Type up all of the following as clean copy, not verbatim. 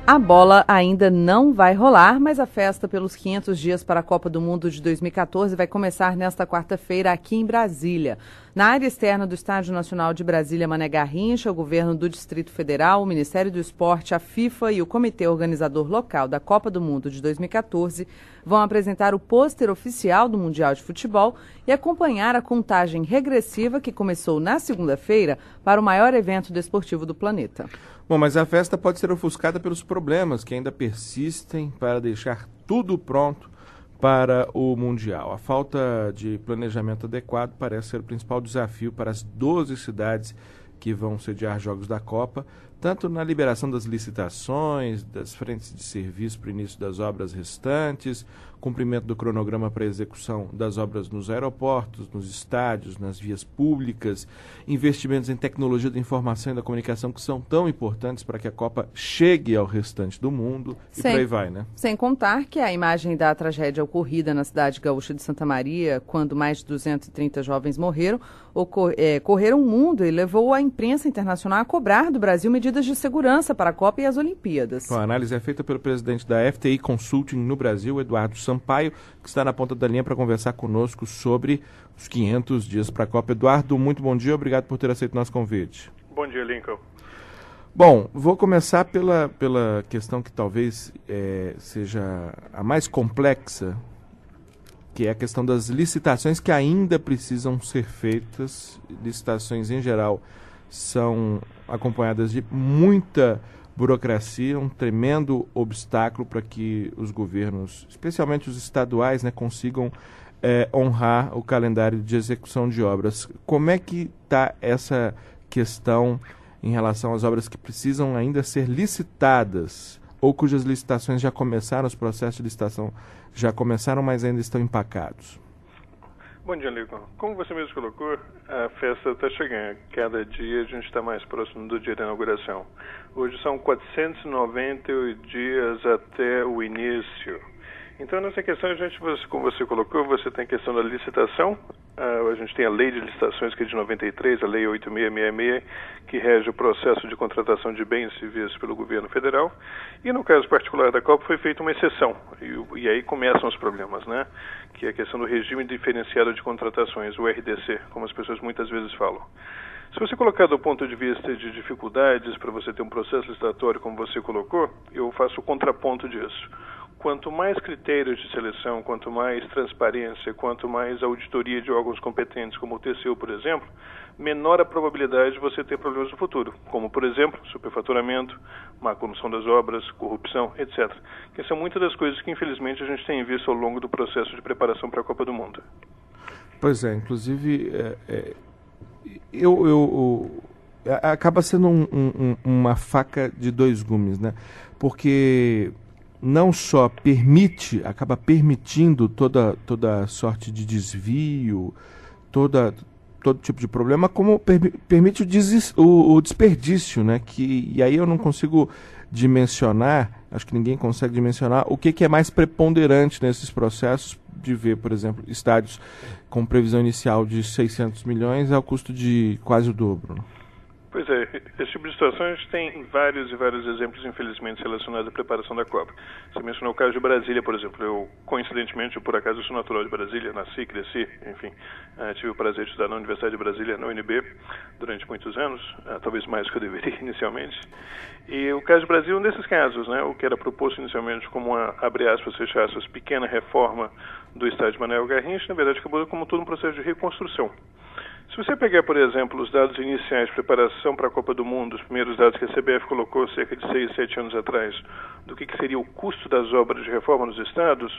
A bola ainda não vai rolar, mas a festa pelos 500 dias para a Copa do Mundo de 2014 vai começar nesta quarta-feira aqui em Brasília. Na área externa do Estádio Nacional de Brasília, Mané Garrincha, o governo do Distrito Federal, o Ministério do Esporte, a FIFA e o Comitê Organizador Local da Copa do Mundo de 2014 vão apresentar o pôster oficial do Mundial de Futebol e acompanhar a contagem regressiva que começou na segunda-feira para o maior evento desportivo do planeta. Bom, mas a festa pode ser ofuscada pelos problemas que ainda persistem para deixar tudo pronto para o Mundial. A falta de planejamento adequado parece ser o principal desafio para as 12 cidades que vão sediar Jogos da Copa, tanto na liberação das licitações, das frentes de serviço para o início das obras restantes, cumprimento do cronograma para a execução das obras nos aeroportos, nos estádios, nas vias públicas, investimentos em tecnologia da informação e da comunicação que são tão importantes para que a Copa chegue ao restante do mundo e por aí vai, né? Sem contar que a imagem da tragédia ocorrida na cidade gaúcha de Santa Maria, quando mais de 230 jovens morreram, correram o mundo e levou a imprensa internacional a cobrar do Brasil medidas de segurança para a Copa e as Olimpíadas. A análise é feita pelo presidente da FTI Consulting no Brasil, Eduardo Sampaio, que está na ponta da linha para conversar conosco sobre os 500 dias para a Copa. Eduardo, muito bom dia, obrigado por ter aceito o nosso convite. Bom dia, Lincoln. Bom, vou começar pela questão que talvez seja a mais complexa, que é a questão das licitações que ainda precisam ser feitas. Licitações, em geral, são acompanhadas de muita burocracia, um tremendo obstáculo para que os governos, especialmente os estaduais, consigam honrar o calendário de execução de obras. Como é que está essa questão em relação às obras que precisam ainda ser licitadas ou cujas licitações já começaram, os processos de licitação já começaram, mas ainda estão empacados? Bom dia, Lincoln. Como você mesmo colocou, a festa está chegando. Cada dia a gente está mais próximo do dia da inauguração. Hoje são 498 dias até o início. Então, nessa questão, como você colocou, você tem a questão da licitação. A gente tem a lei de licitações, que é de 93, a lei 8666, que rege o processo de contratação de bens civis pelo governo federal. E no caso particular da Copa foi feita uma exceção. E aí começam os problemas, né? Que é a questão do regime diferenciado de contratações, o RDC, como as pessoas muitas vezes falam. Se você colocar do ponto de vista de dificuldades para você ter um processo licitatório, como você colocou, eu faço o contraponto disso. Quanto mais critérios de seleção, quanto mais transparência, quanto mais auditoria de órgãos competentes, como o TCU, por exemplo, menor a probabilidade de você ter problemas no futuro, como, por exemplo, superfaturamento, má condução das obras, corrupção, etc. Que são muitas das coisas que, infelizmente, a gente tem visto ao longo do processo de preparação para a Copa do Mundo. Pois é, inclusive, acaba sendo uma faca de dois gumes, né? Porque não só acaba permitindo toda sorte de desvio, todo tipo de problema, como permite o desperdício, né? E aí eu não consigo dimensionar, acho que ninguém consegue dimensionar o que é mais preponderante nesses processos de ver, por exemplo, estádios com previsão inicial de 600 milhões ao custo de quase o dobro. Pois é, esse tipo de situação a gente tem vários e vários exemplos, infelizmente, relacionados à preparação da Copa. Você mencionou o caso de Brasília, por exemplo. Coincidentemente, por acaso, eu sou natural de Brasília, nasci, cresci, enfim. Tive o prazer de estudar na Universidade de Brasília, na UNB, durante muitos anos, talvez mais do que eu deveria inicialmente. E o caso de Brasília é um desses casos, né? O que era proposto inicialmente como uma, abre aspas, fecha aspas, pequena reforma do estádio Mané Garrincha, na verdade, acabou como todo um processo de reconstrução. Se você pegar, por exemplo, os dados iniciais de preparação para a Copa do Mundo, os primeiros dados que a CBF colocou cerca de 6, 7 anos atrás, do que seria o custo das obras de reforma nos estados,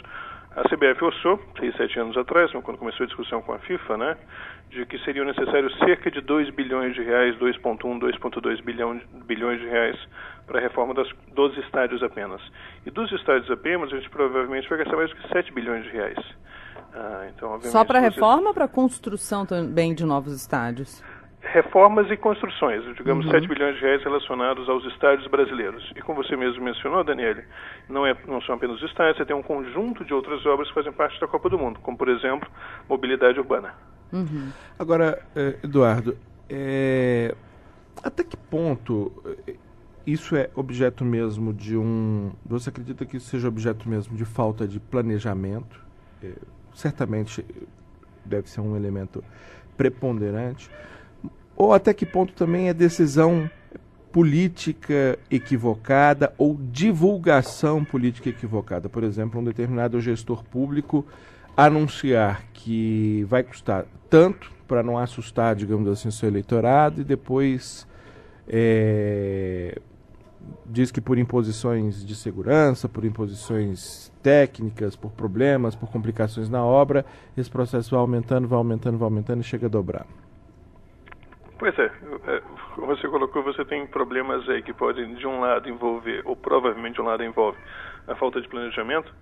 a CBF orçou, 6, 7 anos atrás, quando começou a discussão com a FIFA, né, de que seriam necessários cerca de 2 bilhões de reais, 2,1, 2,2 bilhões de reais para a reforma dos estádios apenas. E dos estádios apenas, a gente provavelmente vai gastar mais do que 7 bilhões de reais. Então, só para reforma ou para construção também de novos estádios? Reformas e construções, digamos 7 bilhões de reais relacionados aos estádios brasileiros. E como você mesmo mencionou, Daniele, não são apenas os estádios, você tem um conjunto de outras obras que fazem parte da Copa do Mundo, como, por exemplo, mobilidade urbana. Agora, Eduardo, até que ponto isso é objeto mesmo de um... Você acredita que isso seja objeto mesmo de falta de planejamento? Certamente deve ser um elemento preponderante. Ou até que ponto também é decisão política equivocada ou divulgação política equivocada? Por exemplo, um determinado gestor público anunciar que vai custar tanto para não assustar, digamos assim, seu eleitorado, e depois diz que por imposições de segurança, por imposições técnicas, por problemas, por complicações na obra, esse processo vai aumentando e chega a dobrar. Pois é, como você colocou, você tem problemas aí que podem de um lado envolver, ou provavelmente de um lado envolve, a falta de planejamento.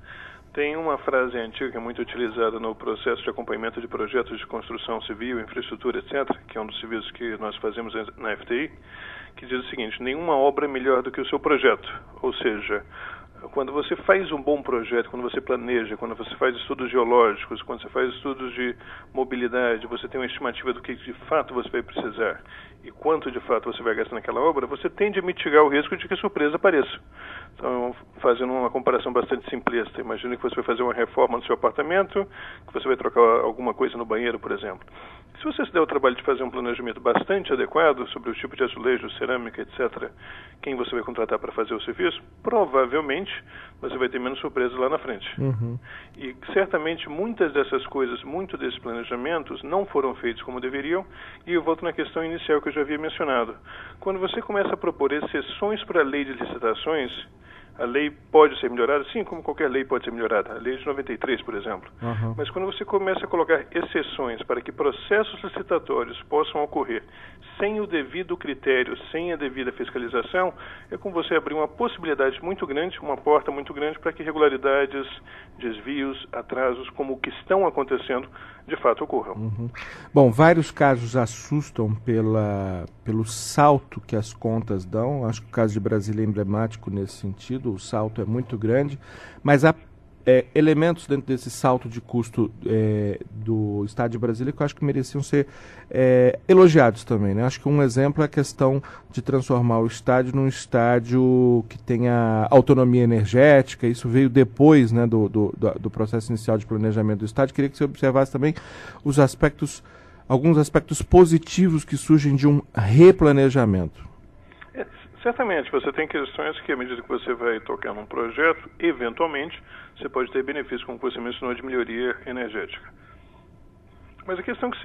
Tem uma frase antiga que é muito utilizada no processo de acompanhamento de projetos de construção civil, infraestrutura, etc., que é um dos serviços que nós fazemos na FTI, que diz o seguinte: nenhuma obra é melhor do que o seu projeto. Ou seja, quando você faz um bom projeto, quando você planeja, quando você faz estudos geológicos, quando você faz estudos de mobilidade, você tem uma estimativa do que de fato você vai precisar e quanto de fato você vai gastar naquela obra, você tende a mitigar o risco de que surpresa apareça. Então, fazendo uma comparação bastante simplista, imagine que você vai fazer uma reforma no seu apartamento, que você vai trocar alguma coisa no banheiro, por exemplo. Se você se der o trabalho de fazer um planejamento bastante adequado sobre o tipo de azulejo, cerâmica, etc., quem você vai contratar para fazer o serviço, provavelmente você vai ter menos surpresas lá na frente. Uhum. E certamente muitas dessas coisas, muito desses planejamentos não foram feitos como deveriam, e eu volto na questão inicial que eu já havia mencionado. Quando você começa a propor exceções para a lei de licitações, a lei pode ser melhorada, sim, como qualquer lei pode ser melhorada. A lei de 93, por exemplo. Uhum. Mas quando você começa a colocar exceções para que processos licitatórios possam ocorrer sem o devido critério, sem a devida fiscalização, é como você abrir uma possibilidade muito grande, uma porta muito grande para que irregularidades, desvios, atrasos, como o que estão acontecendo, de fato ocorram. Uhum. Bom, vários casos assustam pelo salto que as contas dão. Acho que o caso de Brasília é emblemático nesse sentido. O salto é muito grande, mas há elementos dentro desse salto de custo do Estado de Brasília que eu acho que mereciam ser elogiados também, né? Acho que um exemplo é a questão de transformar o estádio num estádio que tenha autonomia energética. Isso veio depois, né, do processo inicial de planejamento do estádio. Queria que você observasse também alguns aspectos positivos que surgem de um replanejamento. Certamente, você tem questões que, à medida que você vai tocar num projeto, eventualmente, você pode ter benefícios, como você mencionou, de melhoria energética. Mas a questão que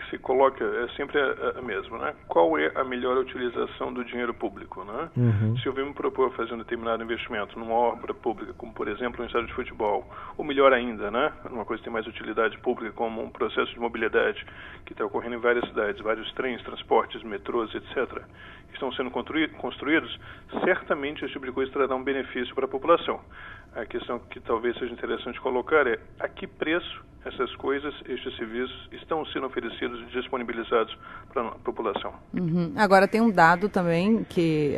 se coloca é sempre a mesma, né? Qual é a melhor utilização do dinheiro público, né? Uhum. Se eu me propor fazer um determinado investimento numa obra pública, como, por exemplo, um estádio de futebol, ou melhor ainda, né? Uma coisa que tem mais utilidade pública, como um processo de mobilidade que está ocorrendo em várias cidades, vários trens, transportes, metrôs, etc., que estão sendo construídos, certamente esse tipo de coisa trará um benefício para a população. A questão que talvez seja interessante colocar é a que preço essas coisas, estes serviços, estão sendo oferecidos e disponibilizados para a população. Uhum. Agora, tem um dado também que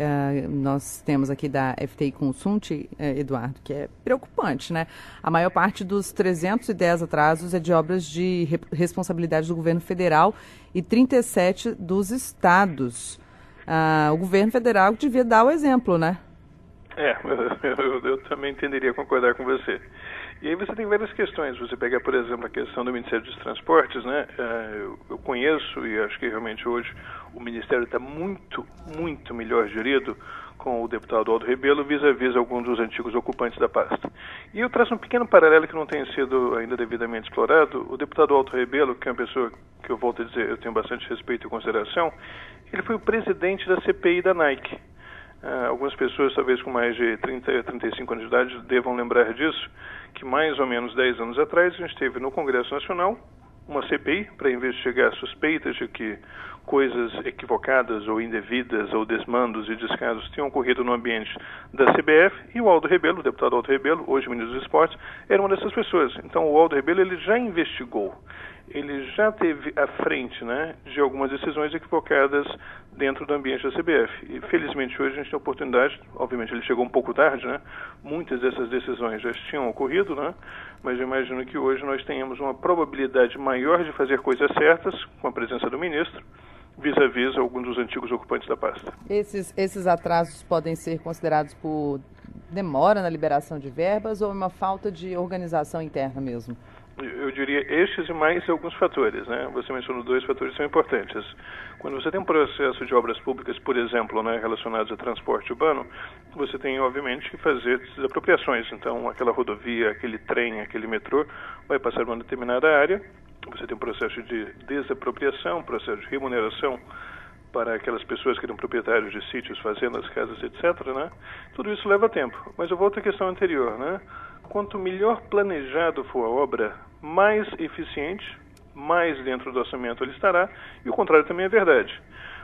nós temos aqui da FTI Consult, Eduardo, que é preocupante, né? A maior parte dos 310 atrasos é de obras de responsabilidade do governo federal e 37 dos estados. O governo federal devia dar o exemplo, né? Eu também tenderia a concordar com você. E aí você tem várias questões. Você pega, por exemplo, a questão do Ministério dos Transportes, né? Eu conheço e acho que realmente hoje o Ministério está muito, muito melhor gerido com o deputado Aldo Rebelo vis-à-vis alguns dos antigos ocupantes da pasta. E eu traço um pequeno paralelo que não tem sido ainda devidamente explorado. O deputado Aldo Rebelo, que é uma pessoa que eu volto a dizer, eu tenho bastante respeito e consideração, ele foi o presidente da CPI da Nike. Algumas pessoas, talvez com mais de 30, 35 anos de idade, devam lembrar disso, que mais ou menos 10 anos atrás a gente teve no Congresso Nacional uma CPI para investigar suspeitas de que coisas equivocadas ou indevidas ou desmandos e descasos tinham ocorrido no ambiente da CBF, e o Aldo Rebelo, o deputado Aldo Rebelo, hoje ministro dos Esportes, era uma dessas pessoas. Então o Aldo Rebelo ele já investigou, ele já teve à frente, né, de algumas decisões equivocadas dentro do ambiente da CBF. E felizmente hoje a gente tem a oportunidade, obviamente ele chegou um pouco tarde, né, muitas dessas decisões já tinham ocorrido, né, mas eu imagino que hoje nós tenhamos uma probabilidade maior de fazer coisas certas com a presença do ministro, vis-à-vis alguns dos antigos ocupantes da pasta. Esses atrasos podem ser considerados por demora na liberação de verbas ou uma falta de organização interna mesmo? Eu diria estes e mais alguns fatores, né? Você mencionou 2 fatores que são importantes. Quando você tem um processo de obras públicas, por exemplo, né, relacionados a transporte urbano, você tem, obviamente, que fazer desapropriações. Então, aquela rodovia, aquele trem, aquele metrô vai passar uma determinada área, você tem um processo de desapropriação, um processo de remuneração para aquelas pessoas que eram proprietários de sítios, fazendas, casas, etc., né? Tudo isso leva tempo. Mas eu volto à questão anterior, né? Quanto melhor planejado for a obra, mais eficiente, mais dentro do orçamento ele estará, e o contrário também é verdade.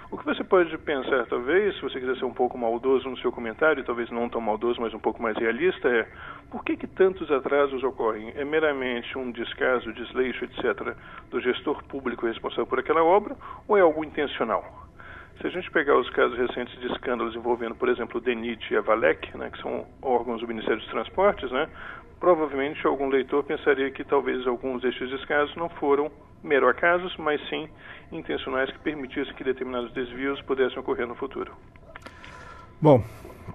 O que você pode pensar, talvez, se você quiser ser um pouco maldoso no seu comentário, talvez não tão maldoso, mas um pouco mais realista, é por que tantos atrasos ocorrem? É meramente um descaso, desleixo, etc., do gestor público responsável por aquela obra, ou é algo intencional? Se a gente pegar os casos recentes de escândalos envolvendo, por exemplo, o DENIT e a VALEC, né, que são órgãos do Ministério dos Transportes, né, provavelmente algum leitor pensaria que talvez alguns destes descasos não foram mero acasos, mas sim intencionais que permitissem que determinados desvios pudessem ocorrer no futuro. Bom,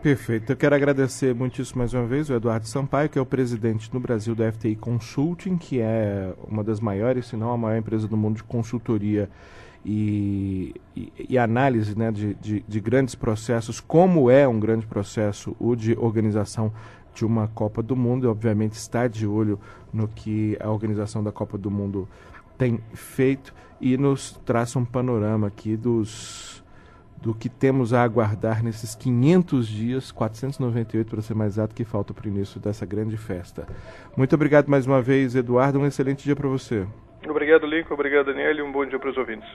perfeito. Eu quero agradecer muitíssimo mais uma vez o Eduardo Sampaio, que é o presidente no Brasil da FTI Consulting, que é uma das maiores, se não a maior empresa do mundo de consultoria e análise, né, de grandes processos, como é um grande processo o de organização de uma Copa do Mundo, e obviamente está de olho no que a organização da Copa do Mundo tem feito e nos traça um panorama aqui do que temos a aguardar nesses 500 dias, 498 para ser mais exato, que falta para o início dessa grande festa. Muito obrigado mais uma vez, Eduardo, um excelente dia para você. Obrigado, Lincoln. Obrigado, Daniel, e um bom dia para os ouvintes.